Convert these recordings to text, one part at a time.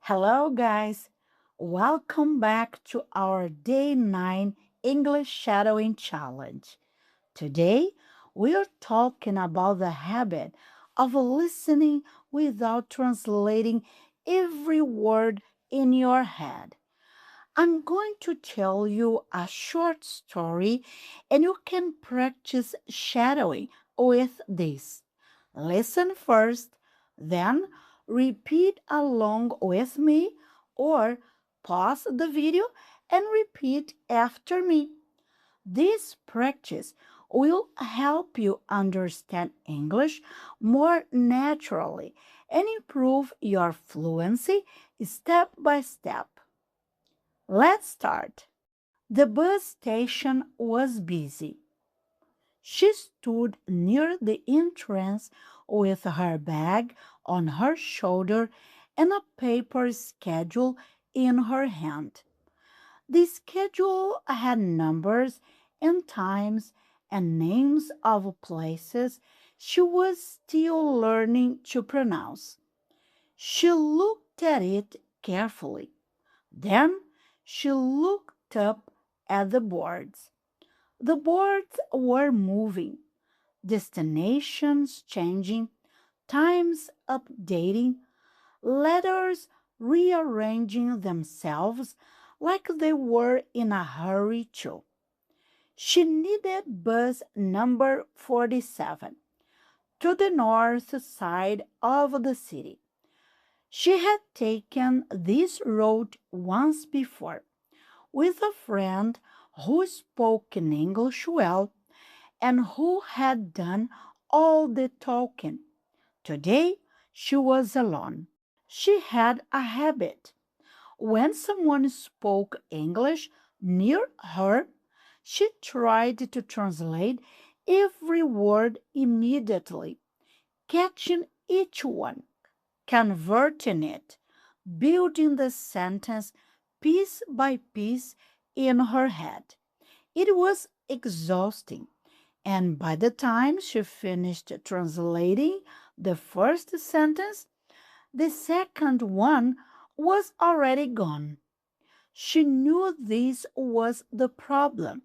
Hello, guys. Welcome back to our Day 9 English Shadowing Challenge. Today, we're talking about the habit of listening without translating every word in your head. I'm going to tell you a short story, and you can practice shadowing with this. Listen first, then repeat along with me, or pause the video and repeat after me. This practice will help you understand English more naturally and improve your fluency step by step. Let's start. The bus station was busy. She stood near the entrance with her bag on her shoulder and a paper schedule in her hand. The schedule had numbers and times and names of places she was still learning to pronounce. She looked at it carefully. Then she looked up at the boards. The boards were moving, destinations changing, times updating, letters rearranging themselves like they were in a hurry too. She needed bus number 47 to the north side of the city. She had taken this road once before with a friend who spoke in English well and who had done all the talking. Today she was alone. She had a habit. When someone spoke English near her, she tried to translate every word immediately, catching each one, converting it, building the sentence piece by piece in her head. It was exhausting, and by the time she finished translating the first sentence, the second one was already gone. She knew this was the problem.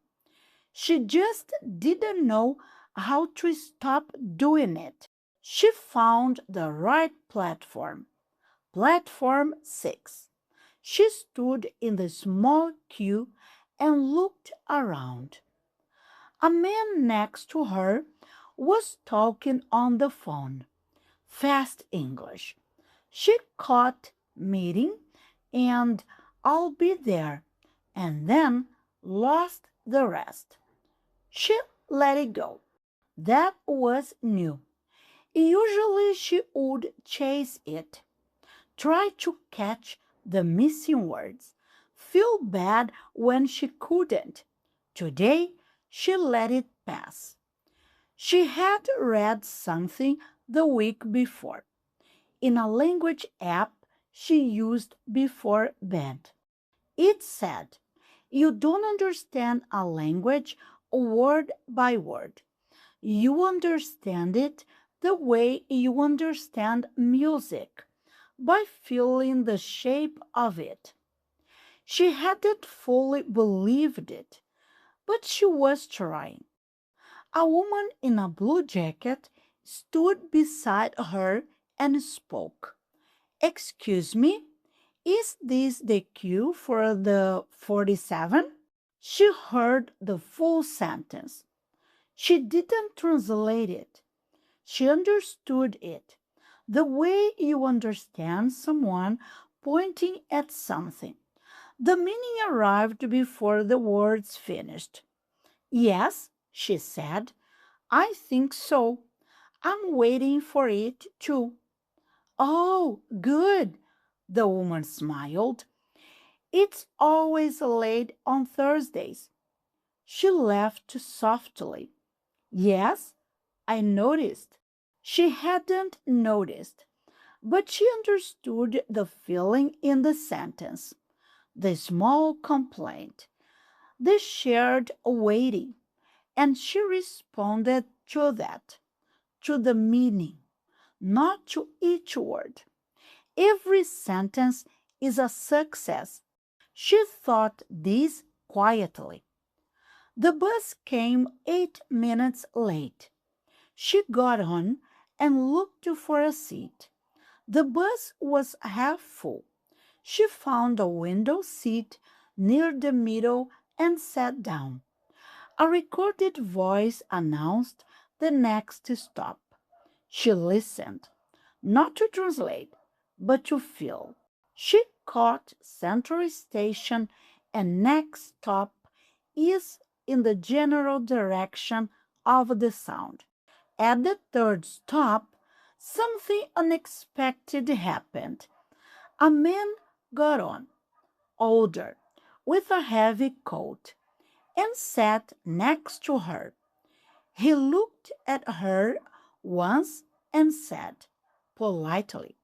She just didn't know how to stop doing it. She found the right platform, platform 6. She stood in the small queue and looked around. A man next to her was talking on the phone, fast English. She caught meeting and I'll be there, and then lost the rest. She let it go. That was new. Usually she would chase it, try to catch the missing words, feel bad when she couldn't. Today she let it pass. She had read something the week before in a language app she used before bed. It said, "You don't understand a language word by word. You understand it the way you understand music, by feeling the shape of it." She hadn't fully believed it, but she was trying. A woman in a blue jacket stood beside her and spoke. "Excuse me, is this the queue for the 47?" She heard the full sentence. She didn't translate it. She understood it, the way you understand someone pointing at something. The meaning arrived before the words finished. "Yes," she said, "I think so. I'm waiting for it too." "Oh, good," the woman smiled. "It's always late on Thursdays." She laughed softly. "Yes, I noticed." She hadn't noticed, but she understood the feeling in the sentence, the small complaint, the shared waiting, and she responded to that, to the meaning, not to each word. Every sentence is a success. She thought this quietly. The bus came 8 minutes late. She got on and looked for a seat. The bus was half full. She found a window seat near the middle and sat down. A recorded voice announced the next stop. She listened, not to translate, but to feel. She caught Central Station and next stop is in the general direction of the sound. At the third stop, something unexpected happened. A man got on, older, with a heavy coat, and sat next to her. He looked at her once and said, politely,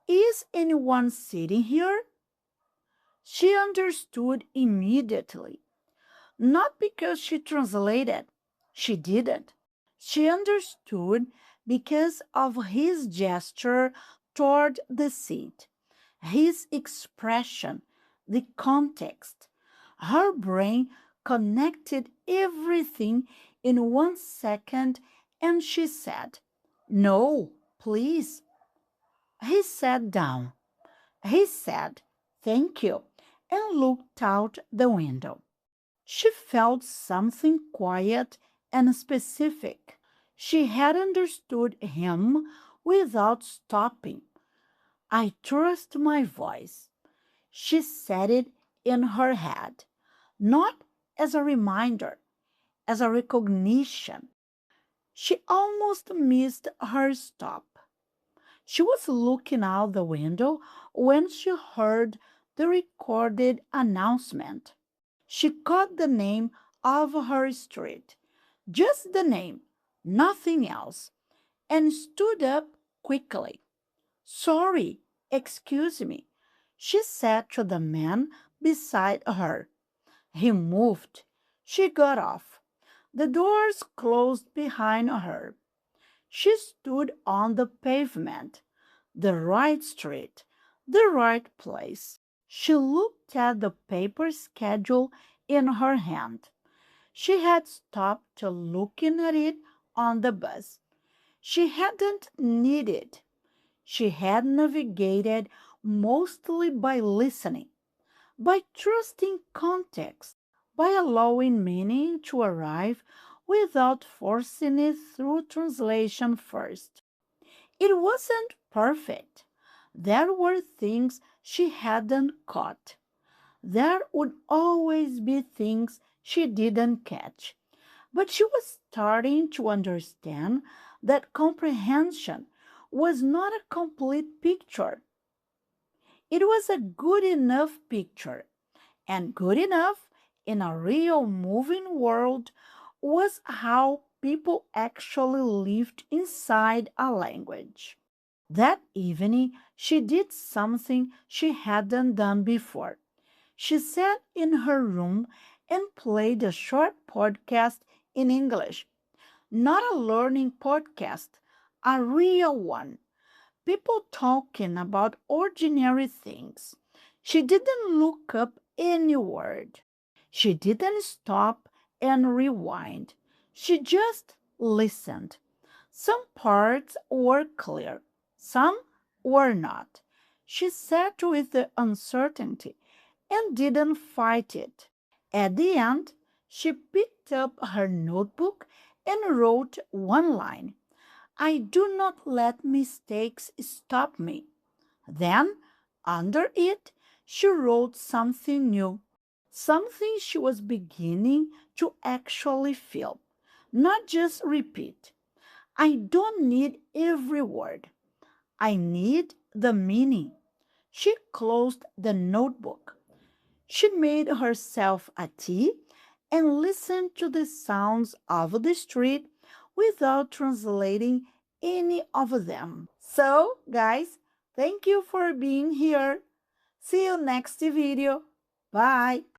"Is anyone sitting here?" She understood immediately. Not because she translated. She didn't. She understood because of his gesture toward the seat, his expression, the context. Her brain connected everything in 1 second and she said, "No, please." He sat down. He said, "Thank you," and looked out the window. She felt something quiet and specific. She had understood him without stopping. "I trust my voice." She said it in her head, not as a reminder, as a recognition. She almost missed her stop. She was looking out the window when she heard the recorded announcement. She caught the name of her street, just the name, nothing else, and stood up quickly. "Sorry, excuse me," she said to the man beside her. He moved. She got off. The doors closed behind her. She stood on the pavement, the right street, the right place. She looked at the paper schedule in her hand. She had stopped looking at it on the bus. She hadn't needed. She had navigated mostly by listening, by trusting context, by allowing meaning to arrive without forcing it through translation first. It wasn't perfect. There were things she hadn't caught. There would always be things she didn't catch. But she was starting to understand that comprehension was not a complete picture. It was a good enough picture, and good enough in a real moving world was how people actually lived inside a language. That evening, she did something she hadn't done before. She sat in her room and played a short podcast in English. Not a learning podcast, a real one. People talking about ordinary things. She didn't look up any word. She didn't stop and rewind. She just listened. Some parts were clear, some were not. She sat with the uncertainty and didn't fight it. At the end, she picked up her notebook and wrote one line. "I do not let mistakes stop me." Then, under it, she wrote something new, something she was beginning to actually feel, not just repeat. "I don't need every word. I need the meaning." She closed the notebook. She made herself a tea and listened to the sounds of the street without translating any of them. So, guys, thank you for being here. See you next video. Bye.